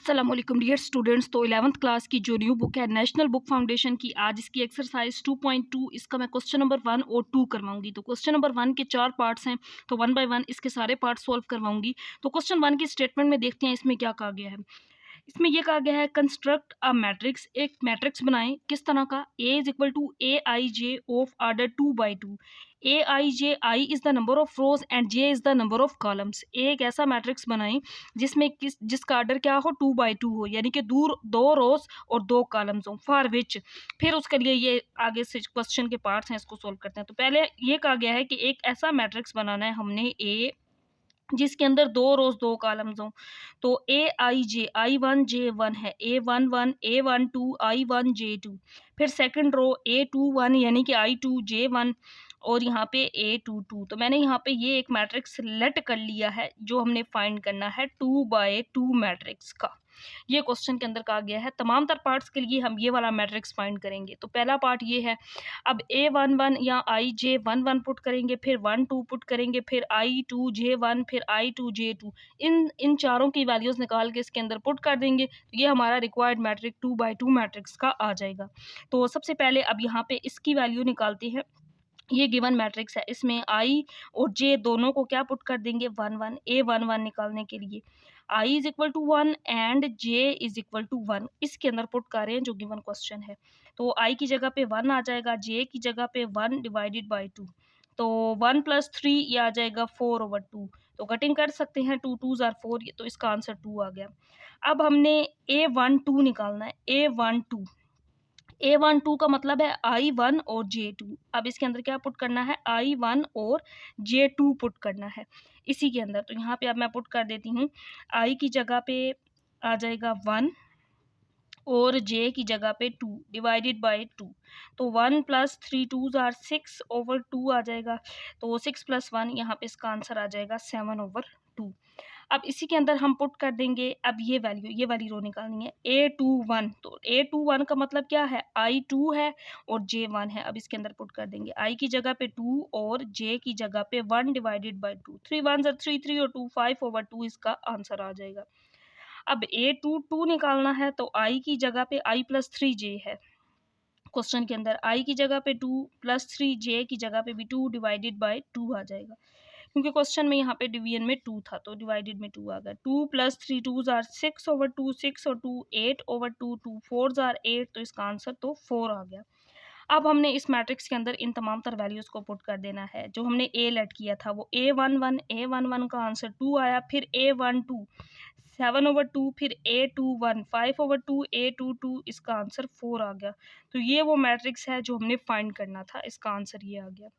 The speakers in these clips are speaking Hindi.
अस्सलाम वालेकुम डियर स्टूडेंट्स। तो 11th क्लास की जो न्यू बुक है नेशनल बुक फाउंडेशन की, आज इसकी एक्सरसाइज 2.2 इसका मैं क्वेश्चन नंबर 1 और 2 करवाऊंगी। तो क्वेश्चन नंबर 1 के 4 पार्ट्स हैं, तो 1 बाय 1 इसके सारे पार्ट सॉल्व करवाऊंगी। तो क्वेश्चन 1 की स्टेटमेंट में देखते हैं इसमें क्या कहा गया है। इसमें ये कहा गया है कंस्ट्रक्ट अ मैट्रिक्स, एक मैट्रिक्स बनाएं। किस तरह का? A is equal to A I J of order 2 by 2। A I J, I is the number of rows and J is the number of columns. एक ऐसा मैट्रिक्स बनाएं जिसमें जिसका आर्डर क्या हो, 2 by 2 हो, यानी कि दूर 2 रोज और 2 कॉलम्स हो। फॉर विच, फिर उसके लिए ये आगे से क्वेश्चन के पार्ट्स हैं, इसको सोल्व करते हैं। तो पहले ये कहा गया है कि एक ऐसा मैट्रिक्स बनाना है हमने ए जिसके अंदर 2 रोज 2 कॉलम्स हों। तो ai1 है, a11 a12 i1 j2। फिर सेकंड रो a21 यानी कि i2 j1 और यहाँ पे a22। तो मैंने यहाँ पे ये एक मैट्रिक्स सेलेक्ट कर लिया है जो हमने फाइंड करना है 2 by 2 मैट्रिक्स का। ये क्वेश्चन के अंदर कहा गया है। तमाम तर पार्ट्स के लिए हम ये वाला मैट्रिक्स फाइंड करेंगे। तो पहला पार्ट ये है, अब a11 या i j11 पुट करेंगे, फिर 1 2 पुट करेंगे, फिर i2 j1, फिर i2 j2। इन चारों की वैल्यूज निकाल के इसके अंदर पुट कर देंगे, तो ये हमारा रिक्वायर्ड मैट्रिक्स 2 by 2 मैट्रिक्स का आ जाएगा। तो सबसे पहले अब यहाँ पे इसकी वैल्यू निकालते हैं। ये गिवन मैट्रिक्स है, इसमें आई और जे दोनों को क्या पुट कर देंगे, 1 1। a11 निकालने के लिए i is equal to 1 and j is equal to 1 इसके अंदर पुट कर रहे हैं जो गिवन क्वेश्चन है। तो i की जगह पे 1 आ जाएगा, j की जगह पे 1 डिवाइडेड बाई 2। तो 1 + 3 ये आ जाएगा 4/2। तो कटिंग कर सकते हैं, 2 2s are 4, तो इसका आंसर 2 आ गया। अब हमने a12 निकालना है, a12 का मतलब है i1 और j2। अब इसके अंदर क्या पुट करना है, i1 और j2 पुट करना है इसी के अंदर। तो यहाँ पे अब मैं पुट कर देती हूँ, i की जगह पे आ जाएगा 1 और j की जगह पे 2 डिवाइडेड बाई 2। तो 1 + 3 2s are 6/2 आ जाएगा। तो 6 + 1 यहाँ पे इसका आंसर आ जाएगा 7/2। अब इसी के अंदर हम पुट कर देंगे, अब ये वाली रो निकालनी है, a21। तो a21 का मतलब क्या है, i2 है और j1 है। अब इसके अंदर पुट कर देंगे, i की जगह पे 2 और j की जगह पे 1 डिवाइडेड बाई 2। 3 1s are 3 3 और 2 5/2 इसका आंसर आ जाएगा। अब a22 निकालना है, तो i की जगह पे i + 3j है क्वेश्चन के अंदर, i की जगह पे 2 + 3j की जगह पे भी 2 डिवाइडेड बाई 2 आ जाएगा, क्योंकि क्वेश्चन में यहाँ पे डिवीजन में 2 था तो डिवाइडेड में 2 आ गया। 2 + 3 2s are 6/2, 6 और 2 8/2, 2 4s are 8, तो इसका आंसर तो 4 आ गया। अब हमने इस मैट्रिक्स के अंदर इन तमाम तर वैल्यूज़ को पुट कर देना है। जो हमने ए लेट किया था वो a11 का आंसर 2 आया, फिर a12 7/2, फिर a21 5/2, a22 इसका आंसर 4 आ गया। तो ये वो मैट्रिक्स है जो हमने फाइंड करना था, इसका आंसर ये आ गया।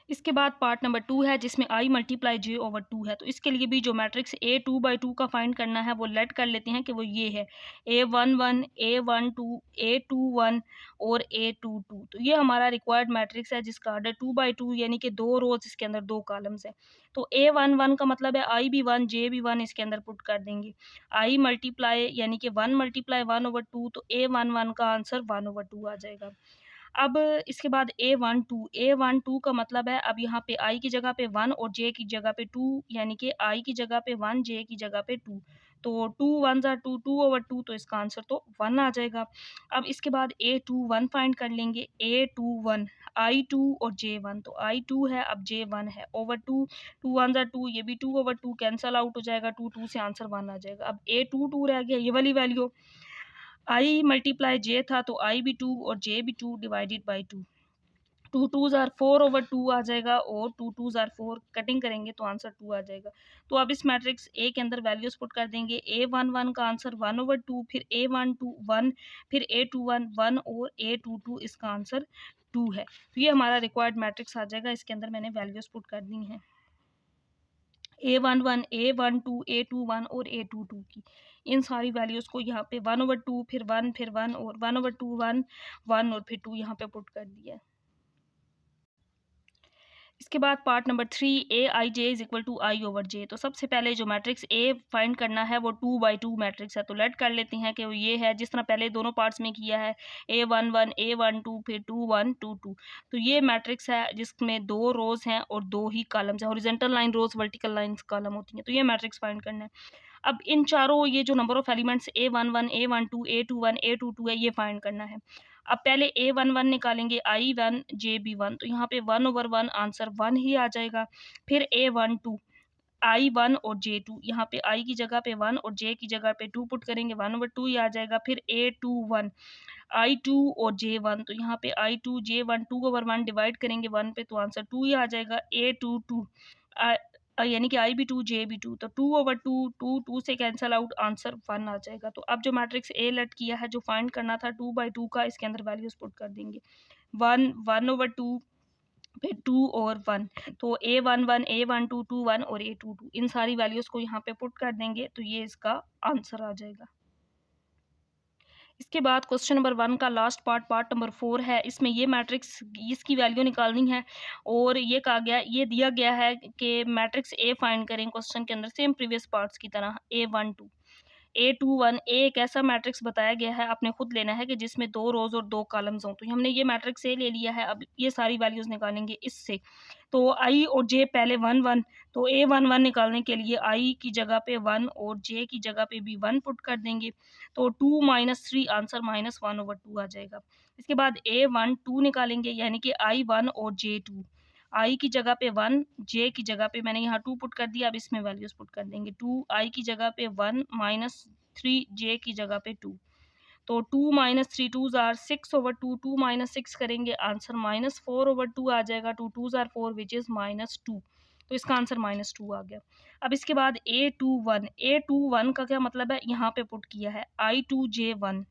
इसके बाद पार्ट नंबर 2 है जिसमें i × j/2 है। तो इसके लिए भी जो मैट्रिक्स a 2/2 का फाइंड करना है वो लेट कर लेते हैं कि वो ये है, a11 a12 a21 और a22। तो ये हमारा रिक्वायर्ड मैट्रिक्स है जिसका आर्डर 2/2 यानी कि 2 रोज इसके अंदर 2 कॉलम्स हैं। तो a11 का मतलब है i भी 1 j भी 1 इसके अंदर पुट कर देंगे। i मल्टीप्लाई यानी कि 1 × 1/2, तो a11 का आंसर 1/2 आ जाएगा। अब इसके बाद a12 का मतलब है, अब यहाँ पे i की जगह पे 1 और j की जगह पे 2, यानी कि i की जगह पे 1 j की जगह पे 2। तो 2 1s are 2, 2/2, तो इसका आंसर तो 1 आ जाएगा। अब इसके बाद a21 फाइंड कर लेंगे, a21 i2 और j1। तो i2 है, अब j1 है, ओवर 2 2 1s are 2, ये भी 2/2 कैंसल आउट हो जाएगा, 2 2 से आंसर 1 आ जाएगा। अब a22 रह गया, ये वाली वैल्यू i × j था तो i भी 2 और j भी 2 डिवाइडेड बाई 2। 2 2s are 4/2 आ जाएगा और 2 2s are 4, कटिंग करेंगे तो आंसर 2 आ जाएगा। तो अब इस मैट्रिक्स ए के अंदर वैल्यूज पुट कर देंगे, a11 का आंसर 1/2, फिर a12 1, फिर a21 1 और a22 इसका आंसर 2 है। तो ये हमारा रिक्वायर्ड मैट्रिक्स आ जाएगा, इसके अंदर मैंने वैल्यूज पुट कर दी हैं, a11 a12 a21 और a22 की। इन सारी वैल्यूज़ को यहाँ पे 1/2 फिर 1 फिर 1 और 1/2 1 1 और फिर 2 यहाँ पे पुट कर दिया है। इसके बाद part number 3 ai j is equal to i/j। तो सबसे पहले जो मैट्रिक्स ए फाइंड करना है वो 2/2 मैट्रिक्स है। तो लेट कर लेते हैं कि वो ये है, जिस तरह पहले दोनों पार्ट्स में किया है, a11 a12 फिर 2 1 2 2। तो ये मैट्रिक्स है जिसमें 2 रोज हैं और 2 ही कॉलम्स हैं, हॉरिजॉन्टल लाइन रोज वर्टिकल लाइन कॉलम होती हैं। तो ये मैट्रिक्स फाइंड करना है। अब इन चारों ये जो number of elements A11, A12, A21, A22 है, ये फाइंड करना है। अब पहले A11 निकालेंगे, I1 JB1, तो यहाँ पे 1/1 आंसर 1 ही आ जाएगा। फिर A12, I1 और J2, यहाँ पे I की जगह पे 1 और J की जगह पे 2 पुट करेंगे, 1/2 ही आ जाएगा। फिर A21, I2 और J1, तो यहाँ पे I2 J1 2/1 डिवाइड करेंगे 1 पे, तो आंसर 2 ही आ जाएगा। A22 यानी कि I भी 2 J भी 2, तो 2/2, 2 2 से कैंसल आउट, आंसर 1 आ जाएगा। तो अब जो मैट्रिक्स ए लेट किया है, जो फाइंड करना था 2/2 का, इसके अंदर वैल्यूज पुट कर देंगे। 1 1/2, फिर 2 और 1, तो A11, A12, 2 1 और A22, इन सारी वैल्यूज को यहाँ पे पुट कर देंगे, तो ये इसका आंसर आ जाएगा। इसके बाद क्वेश्चन नंबर 1 का लास्ट पार्ट, पार्ट नंबर 4 है। इसमें ये मैट्रिक्स, इसकी वैल्यू निकालनी है और ये कहा गया, ये दिया गया है कि मैट्रिक्स ए फाइंड करें क्वेश्चन के अंदर, सेम प्रीवियस पार्ट्स की तरह। A12, A21, ए एक ऐसा मैट्रिक्स बताया गया है, आपने खुद लेना है कि जिसमें 2 रोज और 2 कॉलम्स हों। तो हमने ये मैट्रिक्स ए ले लिया है, अब ये सारी वैल्यूज निकालेंगे इससे। तो I और J पहले 1 1, तो A11 निकालने के लिए I की जगह पे 1 और J की जगह पे भी 1 पुट कर देंगे, तो 2 - 3 आंसर -1/2 आ जाएगा। इसके बाद A12 निकालेंगे, यानी कि I1 और J2, I की जगह पे 1, J की जगह पे मैंने यहाँ 2 पुट कर दिया। अब इसमें वैल्यूज पुट कर देंगे, 2 I की जगह पे 1 -3 J की जगह पे 2, तो 2 - 3 2s आर 6/2, 2 - 6 करेंगे, आंसर -4/2 आ जाएगा। 2 2s आर 4 विच इज़ -2, तो इसका आंसर -2 आ गया। अब इसके बाद A21 का क्या मतलब है, यहाँ पे पुट किया है I2 J1,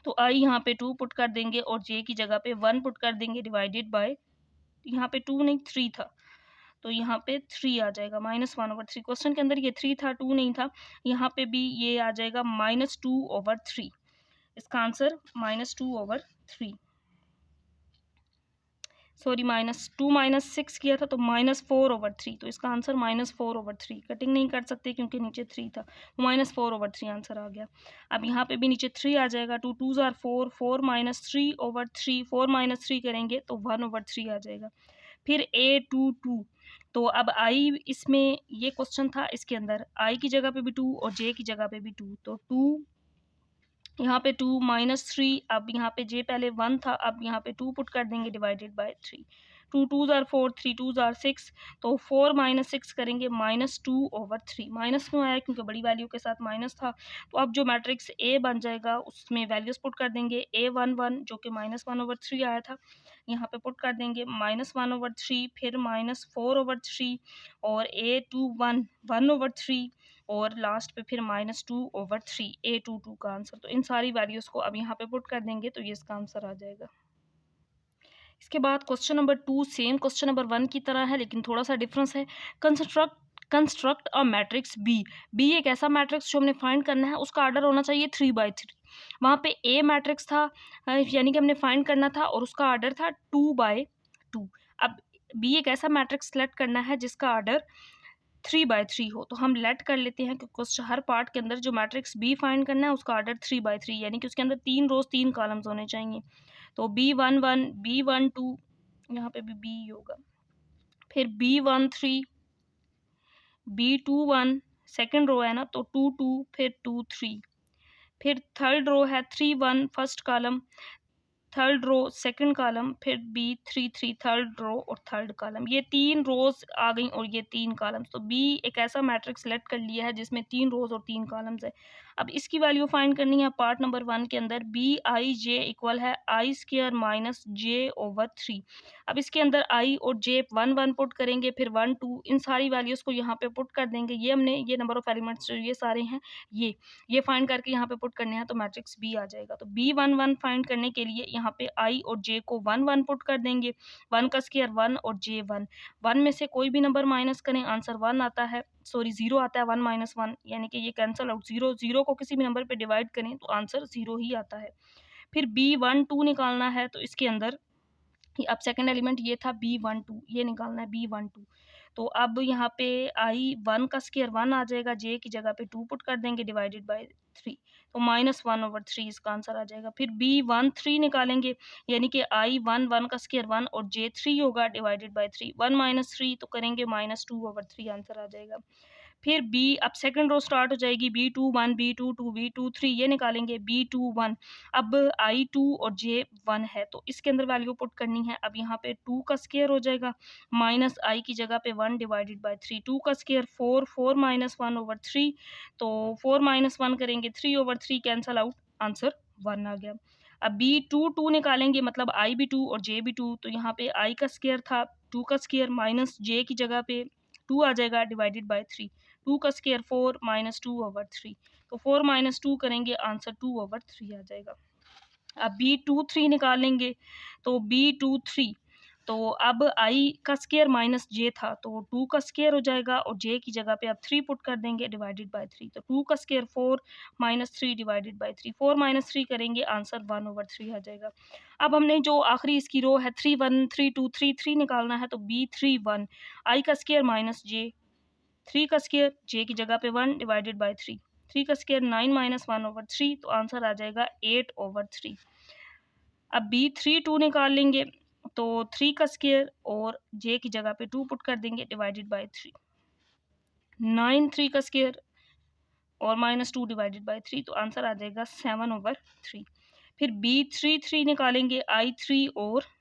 तो I यहाँ पे 2 पुट कर देंगे और J की जगह पे 1 पुट कर देंगे, डिवाइडेड बाय, यहाँ पे 2 नहीं 3 था, तो यहाँ पे 3 आ जाएगा, -1/3। क्वेश्चन के अंदर ये 3 था, 2 नहीं था, यहाँ पे भी ये आ जाएगा -2/3। इसका आंसर -2/3, सॉरी -2 -6 किया था, तो -4/3, तो इसका आंसर -4/3। कटिंग नहीं कर सकते क्योंकि नीचे 3 था, -4/3 आंसर आ गया। अब यहाँ पे भी नीचे 3 आ जाएगा, 2 2s आर 4, 4 - 3/3, 4 - 3 करेंगे तो 1/3 आ जाएगा। फिर A22, तो अब I, इसमें ये क्वेश्चन था, इसके अंदर I की जगह पे भी 2 और J की जगह पे भी 2, तो 2 यहाँ पे 2 -3, अब यहाँ पे J पहले 1 था, अब यहाँ पे 2 पुट कर देंगे, divided by 3, 2 2s are 4, 3 2s are 6, तो 4 - 6 करेंगे, -2/3। माइनस क्यों आया, क्योंकि बड़ी वैल्यू के साथ माइनस था। तो अब जो मैट्रिक्स A बन जाएगा, उसमें वैल्यूज पुट कर देंगे। A11 जो कि -1/3 आया था, यहाँ पे पुट कर देंगे -1/3, फिर -4/3, और A21 1/3, और लास्ट पे फिर -2/3, A22 का आंसर। तो इन सारी वैल्यूज़ को अब यहाँ पे पुट कर देंगे, तो ये इसका आंसर आ जाएगा। इसके बाद question number 2 same question number 1 की तरह है, लेकिन थोड़ा सा डिफरेंस है। कंस्ट्रक्ट अ मैट्रिक्स बी एक ऐसा मैट्रिक्स जो हमने फाइंड करना है, उसका ऑर्डर होना चाहिए 3/3। वहाँ पे ए मैट्रिक्स था, यानी कि हमने फाइंड करना था, और उसका ऑर्डर था 2/2। अब बी एक ऐसा मैट्रिक्स सेलेक्ट करना है जिसका ऑर्डर 3/3 हो, तो हम लेट कर लेते हैं कि क्वेश्चन हर पार्ट के अंदर जो मैट्रिक्स बी फाइंड करना है, उसका ऑर्डर 3/3, यानी कि उसके अंदर 3 रोज 3 कॉलम्स होने चाहिए। तो B11, B12, यहाँ पे भी बी होगा, फिर B13, B21, सेकेंड रो है ना, तो 2 2, फिर 2 3, फिर थर्ड रो है 3 1 first column, third row second column, फिर B33 थर्ड रो और थर्ड कॉलम। ये 3 रोज आ गई और ये 3 कॉलम्स। तो बी एक ऐसा मैट्रिक्स सेलेक्ट कर लिया है जिसमें 3 रोज और 3 कॉलम्स है। अब इसकी वैल्यू फाइंड करनी है पार्ट नंबर 1 के अंदर। BIJ इक्वल है I² - J/3। अब इसके अंदर I और J 1 1 पुट करेंगे, फिर 1 2, इन सारी वैल्यूज को यहाँ पे पुट कर देंगे। ये हमने, ये नंबर ऑफ एलिमेंट्स जो ये सारे हैं, ये फाइंड करके यहाँ पे पुट करने हैं, तो मैट्रिक्स बी आ जाएगा। तो B11 फाइंड करने के लिए यहाँ पे I और J को 1 1 पुट कर देंगे, 1 का स्क्वायर 1 और J 1, 1 में से कोई भी नंबर माइनस करें, आंसर 1 आता है, सॉरी 0 आता है। 1 - 1 यानी कि ये कैंसल आउट, 0 को किसी भी नंबर पे डिवाइड करें तो आंसर 0 ही आता है। फिर B12 निकालना है, तो इसके अंदर अब सेकंड एलिमेंट ये था B12, ये निकालना है B12। तो अब यहाँ पे I 1 का स्क्वायर 1 आ जाएगा, J की जगह पे 2 पुट कर देंगे, डिवाइडेड बाय 3, तो -1/3 इसका आंसर आ जाएगा। फिर B13 निकालेंगे, यानी कि I 1 का स्क्वायर 1 और J 3 होगा, डिवाइडेड बाय 3, 1 - 3 तो करेंगे -2/3 आंसर आ जाएगा। फिर बी, अब सेकंड रो स्टार्ट हो जाएगी, B2 1, B2 2, B2 3, ये निकालेंगे B2 1। अब I2 और J 1 है तो इसके अंदर वैल्यू पुट करनी है। अब यहाँ पे 2 का स्क्वायर हो जाएगा, माइनस I की जगह पे 1 डिवाइडेड बाय 3, 2 का स्क्वायर 4, 4 माइनस 1 ओवर 3, तो 4 माइनस 1 करेंगे, 3 ओवर 3 कैंसल आउट, आंसर 1 आ गया। अब B2 2 निकालेंगे, मतलब I भी 2 और J भी 2, तो यहाँ पे I का स्क्वायर था 2 का स्क्वायर माइनस J की जगह पे 2 आ जाएगा डिवाइडेड बाय 3, 2 का स्क्वायर 4 माइनस 2 ओवर 3, तो 4 माइनस 2 करेंगे, आंसर 2 ओवर 3 आ जाएगा। अब B23 निकालेंगे, तो B23, तो अब I का स्क्वायर माइनस J था तो 2 का स्क्वायर हो जाएगा और J की जगह पे अब 3 पुट कर देंगे डिवाइडेड बाय 3, तो 2 का square 4 minus 3 divided by 3, 4 minus 3 करेंगे, आंसर 1 ओवर 3 आ जाएगा। अब हमने जो आखिरी इसकी रो है 3 1 3 2 3 3 निकालना है, तो B31 I का स्क्वायर माइनस J, 3 का स्क्वायर J की जगह पे 1 डिवाइडेड बाय 3, 3 का स्क्वायर 9 माइनस 1 ओवर 3, तो आंसर आ जाएगा 8 ओवर 3। अब B32 निकाल लेंगे, तो 3 का स्क्वायर और J की जगह पे 2 पुट कर देंगे डिवाइडेड बाय 3, 9 3 का स्क्वायर और माइनस 2 डिवाइडेड बाय 3, तो आंसर आ जाएगा 7 ओवर 3। फिर B33 निकालेंगे, I3 और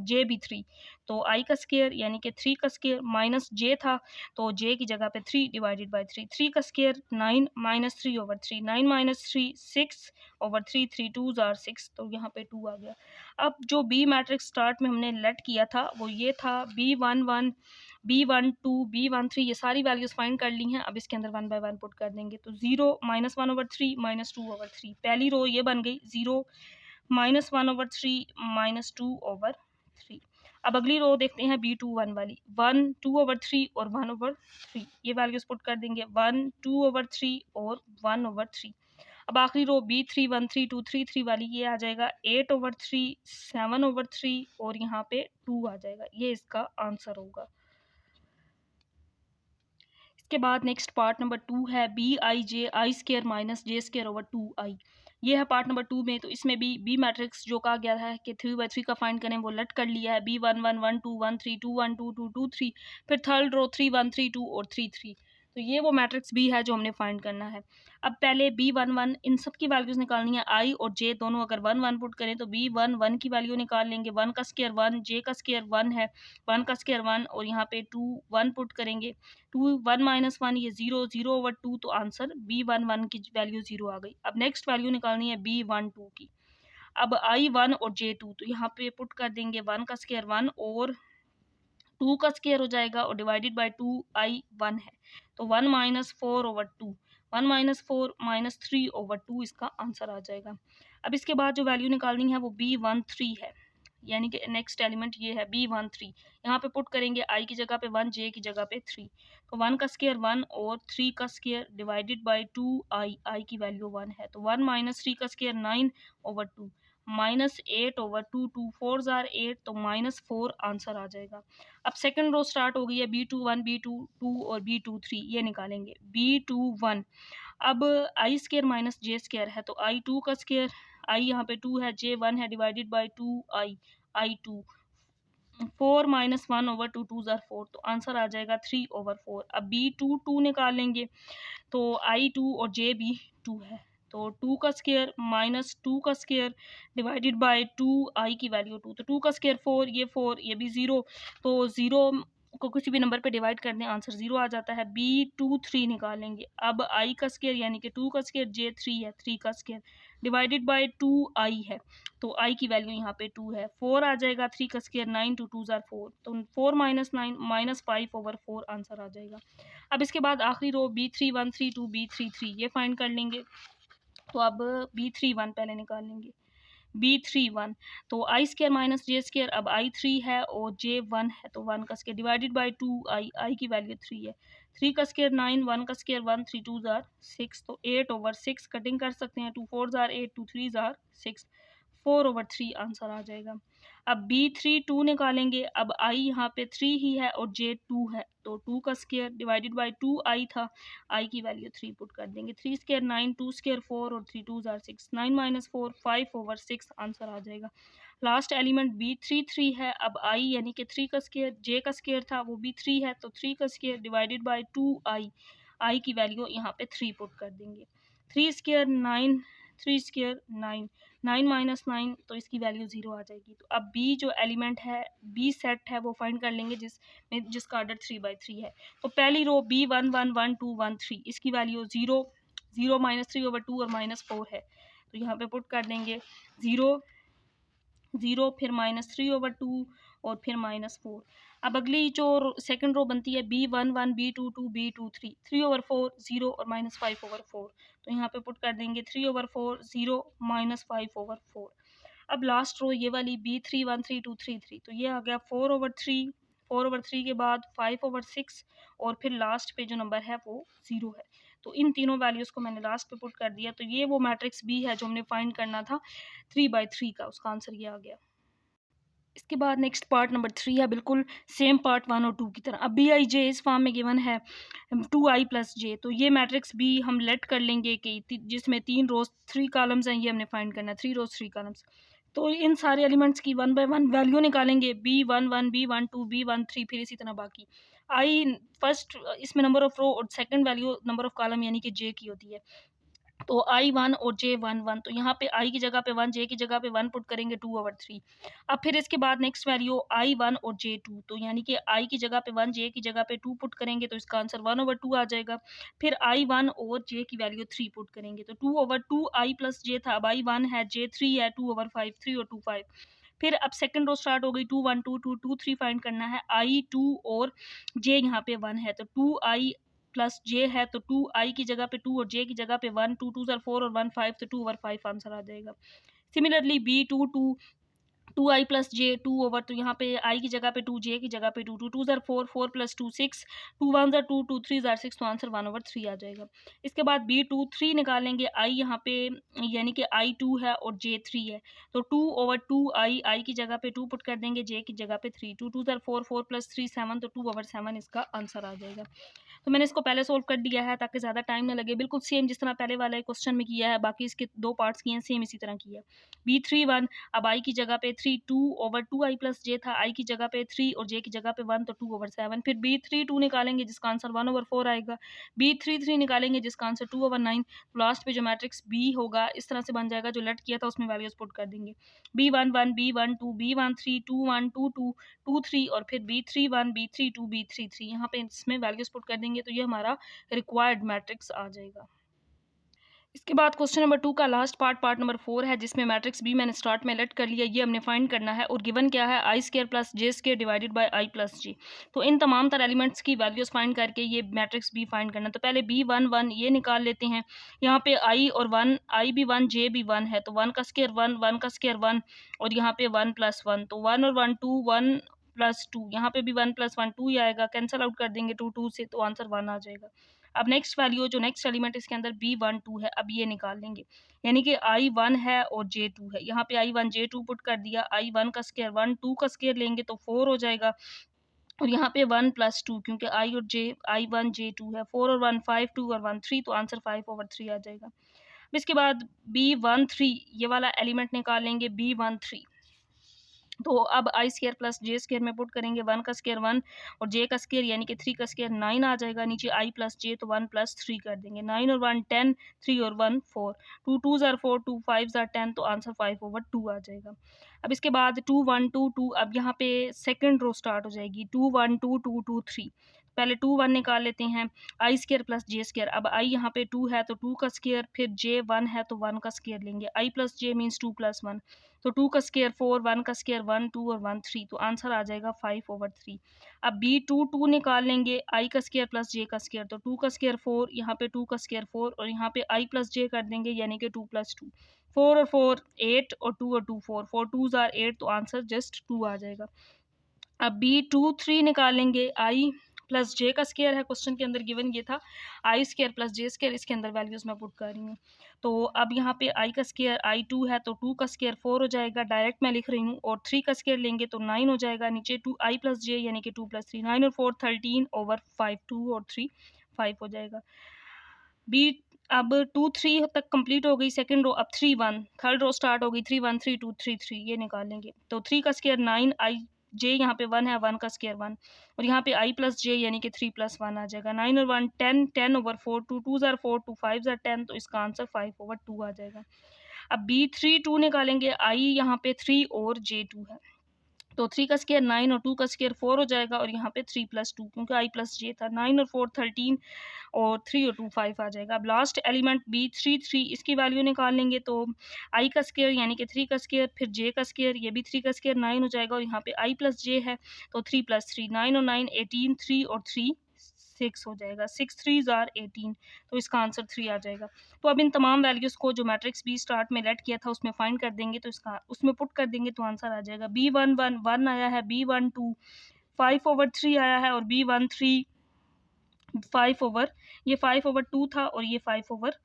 J भी 3, तो I का स्क्वायर यानी कि 3 का स्क्वायर माइनस J था तो J की जगह पे 3 डिवाइडेड बाय 3, 3 का square 9 minus 3 over 3, 9 minus 3 6 over 3, 3 2 are 6, तो यहाँ पे 2 आ गया। अब जो B मैट्रिक्स स्टार्ट में हमने लेट किया था वो ये था B11 B12 B13, ये सारी वैल्यूज फाइंड कर ली हैं। अब इसके अंदर 1 बाय 1 पुट कर देंगे, तो 0 माइनस 1 ओवर 3 माइनस 2 ओवर 3, पहली रो ये बन गई 0 माइनस 1 ओवर 3 माइनस 2 ओवर 3। अब अगली रो देखते हैं B21 वाली, 1 2 ओवर 3 और 1 ओवर 3, ये वैल्यूज पुट कर देंगे, 1 2 ओवर 3 और 1 ओवर 3। अब आखिरी रो B31 3 2 3 3 वाली, ये आ जाएगा 8 ओवर 3 7 ओवर 3 और यहाँ पे 2 आ जाएगा, ये इसका आंसर होगा। इसके बाद नेक्स्ट पार्ट नंबर 2 है B I square minus J square over 2I, ये है पार्ट नंबर 2 में। तो इसमें भी B मैट्रिक्स जो कहा गया है कि 3/3 का फाइंड करें, वो लट कर लिया है, B1 1 1 2 1 3 2 1 2 2 2 3, फिर थर्ड रो 3 1 3 2 और 3 3, तो ये वो मैट्रिक्स B है जो हमने फाइंड करना है। अब पहले B11 इन सब की वैल्यूज निकालनी है, I और J दोनों अगर 1 1 पुट करें तो B11 की वैल्यू निकाल लेंगे, 1 का स्क्वायर 1, J का स्क्वायर 1 है, 1 का स्क्वायर 1 और यहाँ पे 2 1 पुट करेंगे, 2 1 माइनस 1 ये 0 0 ओवर 2, तो आंसर B11 की वैल्यू 0 आ गई। अब नेक्स्ट वैल्यू निकालनी है B12 की। अब I1 और J2, तो यहाँ पे पुट कर देंगे, 1 का स्क्वायर 1 और 2 का स्क्वायर हो जाएगा और डिवाइडेड बाय 2 I1 है, तो 1 minus 4 over 2, 1 minus 4 minus 3 over 2 इसका आंसर आ जाएगा। अब इसके बाद जो वैल्यू निकालनी है वो B13 है, यानी कि नेक्स्ट एलिमेंट ये है B13, यहाँ पे पुट करेंगे I की जगह पे 1 J की जगह पे 3, तो 1 का स्क्वायर 1 और 3 का स्क्वायर डिवाइडेड बाय 2I की वैल्यू 1 है, तो 1 माइनस 3 का square 9 over 2 minus 8 over 2, 2 4 are 8, तो माइनस 4 आंसर आ जाएगा। अब सेकंड रो स्टार्ट हो गई है, B21 B22 और B23, ये निकालेंगे। B21, अब I square minus J square है, तो I2 का स्क्वायर, I यहाँ पे 2 है, J 1 है, divided by 2I, I2 4 minus 1 over 2 2 are 4, तो आंसर आ जाएगा 3 ओवर 4। अब B22 निकालेंगे, तो I2 और J भी 2 है, तो 2 का स्क्वायर माइनस 2 का स्क्वायर डिवाइडेड बाय 2I की वैल्यू 2, तो 2 का स्क्वायर 4 ये भी 0, तो 0 को किसी भी नंबर पे डिवाइड कर दें, आंसर 0 आ जाता है। B23 निकालेंगे, अब I का स्क्वायर यानी कि 2 का स्क्वायर, J 3 है, 3 का स्क्वायर डिवाइडेड बाय 2I है, तो I की वैल्यू यहाँ पे 2 है, 4 आ जाएगा, 3 का स्क्वायर 9 2 2 आर 4, तो 4 माइनस 9 माइनस 5 ओवर 4 आंसर आ जाएगा। अब इसके बाद आखिरी रो B31 32 B33, ये फाइंड कर लेंगे, तो अब B31 पहले निकाल लेंगे, B31, तो I square minus J square, अब I3 है और J 1 है, तो 1 का स्क्वायर डिवाइडेड बाय 2I की वैल्यू 3 है, 3 का स्क्वायर 9, 1 का स्क्वायर 1, 3 2 आर 6, तो 8 ओवर 6 कटिंग कर सकते हैं, 2 4 आर 8, 2 3 आर 6, 4 ओवर 3 आंसर आ जाएगा। अब B32 निकालेंगे, अब I यहाँ पे 3 ही है और J 2 है, तो 2 का स्क्वायर डिवाइडेड बाय 2I था, I की वैल्यू 3 पुट कर देंगे, 3 स्क्वायर 9, 2 स्क्वायर 4 और 3 2 आर 6, 9 माइनस 4 5 ओवर 6 आंसर आ जाएगा। लास्ट एलिमेंट B33 है, अब I यानी कि 3 का स्क्वायर, J का स्क्वायर था वो भी 3 है, तो 3 का स्क्वायर डिवाइडेड बाय 2I, आई की वैल्यू यहाँ पे 3 पुट कर देंगे। 3 स्क्वायर 9, 3 स्क्वायर 9, 9 माइनस 9 तो इसकी वैल्यू 0 आ जाएगी। तो अब बी जो एलिमेंट है, बी सेट है, वो फाइंड कर लेंगे जिसका ऑर्डर 3/3 है। तो पहली रो बी 1 1 1 2 1 3, इसकी वैल्यू 0, 0 माइनस 3/2 और -4 है। तो यहाँ पे पुट कर देंगे 0 0, फिर -3/2 और फिर -4। अब अगली जो सेकंड रो बनती है B1 1 B2 2 B2 3, 3/4 0 और -5/4। तो यहाँ पे पुट कर देंगे 3/4 0 -5/4। अब लास्ट रो ये वाली B3 1 3 2 3 3, तो ये आ गया 4/3, 4/3 के बाद 5/6 और फिर लास्ट पे जो नंबर है वो 0 है। तो इन तीनों वैल्यूज़ को मैंने लास्ट पे पुट कर दिया। तो ये वो मैट्रिक्स बी है जो हमने फाइंड करना था 3/3 का, उसका आंसर ये आ गया। इसके बाद नेक्स्ट पार्ट नंबर 3 है, बिल्कुल सेम पार्ट 1 और 2 की तरह। अब बी आई जे इस फॉर्म में गिवन है 2i + j, तो ये मैट्रिक्स बी हम लेट कर लेंगे कि जिसमें 3 रोज 3 कॉलम्स हैं, ये हमने फाइंड करना है, 3 रोज 3 कॉलम्स। तो इन सारे एलिमेंट्स की 1 बाय 1 वैल्यू निकालेंगे, B11 B12 B13, फिर इसी तरह बाकी। आई फर्स्ट इसमें नंबर ऑफ रो और second value number of column यानी कि जे की होती है। तो I1 और J1 1, तो यहाँ पे I की जगह पे 1, J की जगह पे 1 पुट करेंगे 2/3। अब फिर इसके बाद नेक्स्ट वैल्यू I1 और J2, तो यानी कि I की जगह पे 1, J की जगह पे 2 पुट करेंगे तो इसका आंसर 1/2 आ जाएगा। फिर I1 और J की वैल्यू 3 पुट करेंगे तो 2/2 I + J था, अब I1 है, J3 है, 2/5, 3 और 2 5। फिर अब सेकंड रो स्टार्ट हो गई, 2 1 2 2 2 3 फाइंड करना है। I2 और J यहाँ पे 1 है, तो 2I + J है, तो 2i की जगह पे 2 और j की जगह पे 1, 2 2 4 और 1 5, तो 2/5 आंसर आ जाएगा। सिमिलरली B2 2i + j 2/, तो यहाँ पे i की जगह पे 2, j की जगह पे 2, 2 2 4 4 + 2 6, 2 1 2 2 3 6, तो आंसर 1/3 आ जाएगा। इसके बाद B2 3 निकालेंगे, i यहाँ पे यानी कि I2 है और j 3 है, तो 2/2 i की जगह पे 2 पुट कर देंगे, j की जगह पे 3, 2 2 4 4 + 3 7, तो 2/7 इसका आंसर आ जाएगा। तो मैंने इसको पहले सोल्व कर दिया है ताकि ज़्यादा टाइम ना लगे, बिल्कुल सेम जिस तरह पहले वाले क्वेश्चन में किया है, बाकी इसके 2 पार्ट्स किए हैं, सेम इसी तरह किया है। B3 1, अब i की जगह पे 3, 2/2i + j था, i की जगह पे 3 और j की जगह पे 1, तो 2/7। फिर B3 2 निकालेंगे जिसका आंसर 1/4 आएगा। B3 3 निकालेंगे जिसका आंसर 2/9। तो लास्ट पे जो मैट्रिक्स B होगा इस तरह से बन जाएगा, जो लेट किया था उसमें वैल्यूज पुट कर देंगे, B11 B12 B13 21 22 23 और फिर B31 B32 B33, यहाँ पे इसमें वैल्यूज पुट कर देंगे तो ये हमारा रिक्वायर्ड मैट्रिक्स आ जाएगा। इसके बाद क्वेश्चन नंबर 2 का लास्ट पार्ट नंबर 4 है, जिसमें मैट्रिक्स बी मैंने स्टार्ट में लेट कर लिया, ये हमने फाइंड करना है। और गिवन क्या है, I² + J² divided by I + J। तो इन तमाम तरह एलिमेंट्स की वैल्यूज फाइंड करके ये मैट्रिक्स बी फाइंड करना है। तो पहले B11 ये निकाल लेते हैं, यहाँ पे I और 1, I भी 1 J भी 1 है, तो 1 का स्क्वायर 1, 1 का स्क्वायर 1 और यहाँ पे 1 + 1, तो 1 और 1 2, 1 + 2, यहाँ पे भी 1 + 1 2 ही आएगा, कैंसल आउट कर देंगे 2 2 से, तो आंसर 1 आ जाएगा। अब नेक्स्ट वैल्यू जो नेक्स्ट एलिमेंट इसके अंदर B12 है, अब ये निकाल लेंगे, यानी कि I1 है और J2 है, यहाँ पे I1 J2 पुट कर दिया, I1 का स्क्वायर 1, 2 का स्क्वायर लेंगे तो 4 हो जाएगा और यहाँ पे 1 + 2, क्योंकि I और J I1 J2 है, 4 और 1 5, 2 और 1 3, तो आंसर 5/3 आ जाएगा। अब इसके बाद B13 ये वाला एलिमेंट निकालेंगे, B13, तो अब I² + J² में पुट करेंगे, 1 का स्क्वायर 1 और J का स्क्वायर यानी कि 3 का स्क्वायर 9 आ जाएगा, नीचे I + J, तो 1 + 3 कर देंगे, 9 और 1 10, 3 और 1 4, 2 2 are 4, 2 5 are 10, तो आंसर 5/2 आ जाएगा। अब इसके बाद 2 1 2 2, अब यहाँ पे सेकंड रो स्टार्ट हो जाएगी, 2 1 2 2 2 3, पहले 2 1 निकाल लेते हैं, I² + J², अब I यहाँ पे 2 है तो 2 का स्क्वायर, फिर J 1 है तो 1 का स्क्वायर लेंगे, I + J मीन्स 2 + 1, तो 2 का स्क्वायर 4, 1 का स्क्वायर 1, 2 और 1 3, तो आंसर आ जाएगा 5/3। अब B2 निकाल लेंगे, I का स्क्वायर + J का स्क्वायर, तो 2 का स्क्वायर 4, यहाँ पे 2 का स्क्वायर 4 और यहाँ पे I + J कर देंगे यानी कि 2 + 2, 4 और 4 8 और 2 और 2 4, 4 2s are 8, तो आंसर जस्ट 2 आ जाएगा। अब B23 निकालेंगे, I + J का स्क्वायर है, क्वेश्चन के अंदर गिवन ये था, I² + J², इसके अंदर वैल्यूज़ मैं पुट कर रही हूँ। तो अब यहाँ पे I का स्क्वायर I2 है तो 2 का स्क्वायर 4 हो जाएगा, डायरेक्ट मैं लिख रही हूँ, और 3 का स्क्वायर लेंगे तो 9 हो जाएगा, नीचे 2 I + J यानी कि 2 + 3, 9 और 4 13/5, 2 और 3 5 हो जाएगा। अब 2 3 तक कंप्लीट हो गई सेकंड रो, अब 3 1 थर्ड रो स्टार्ट हो गई, 3 1 3 2 3 3, ये निकालेंगे, तो 3 का स्क्वायर 9, I जे यहाँ पे 1 है, 1 का स्क्वायर 1, और यहाँ पे i प्लस जे यानी कि 3 प्लस 1 आ जाएगा। 9 और 1 10, 10/4, 2 2 ज़ार 4, 2 5 ज़ार 10, तो इसका आंसर 5/2 आ जाएगा। अब B3 2 निकालेंगे, i यहाँ पे 3 और जे 2 है, तो 3 का स्क्वायर 9 और 2 का स्क्वायर 4 हो जाएगा, और यहाँ पे 3 प्लस 2 क्योंकि i प्लस जे था। 9 और 4 13, और 3 और 2 5 आ जाएगा। अब लास्ट एलिमेंट B3 3, इसकी वैल्यू निकाल लेंगे, तो i का स्क्वायर यानी कि 3 का स्क्वायर, फिर j का स्क्वायर, ये भी 3 का स्क्वायर 9 हो जाएगा, और यहाँ पे i प्लस j है, तो 3 प्लस 3 9 और 9 18, 3 और 3 6 हो जाएगा। 6 3 ज़ार 18, तो इसका आंसर 3 आ जाएगा। तो अब इन तमाम वैल्यूज़ को जो मैट्रिक्स बी स्टार्ट में लेट किया था उसमें फाइंड कर देंगे, तो इसका उसमें पुट कर देंगे तो आंसर आ जाएगा। B1 1 1 आया है, B1 2 5/3 आया है, और B1 3 ये 5/2 था, और ये 5/3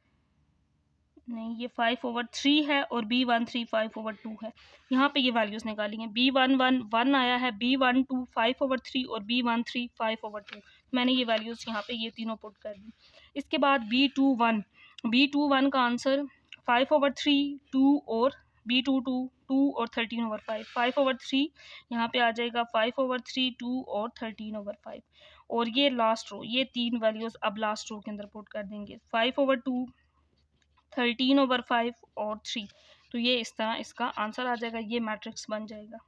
है, और B1 3 5/2 है। यहाँ पे ये वैल्यूज़ निकालेंगे। B1 1 1 आया है, B1 2 5/3, और B1 3 5/2। मैंने ये वैल्यूज़ यहाँ पे ये तीनों पुट कर दी। इसके बाद B2 1 का आंसर 5/3 2, और B2 2 2 और 13/5। 5/3 यहाँ पे आ जाएगा, 5/3 2 और 13/5, और ये लास्ट रो, ये तीन वैल्यूज़ अब लास्ट रो के अंदर पुट कर देंगे। 5/2 13/5 और 3, तो ये इस तरह इसका आंसर आ जाएगा, ये मैट्रिक्स बन जाएगा।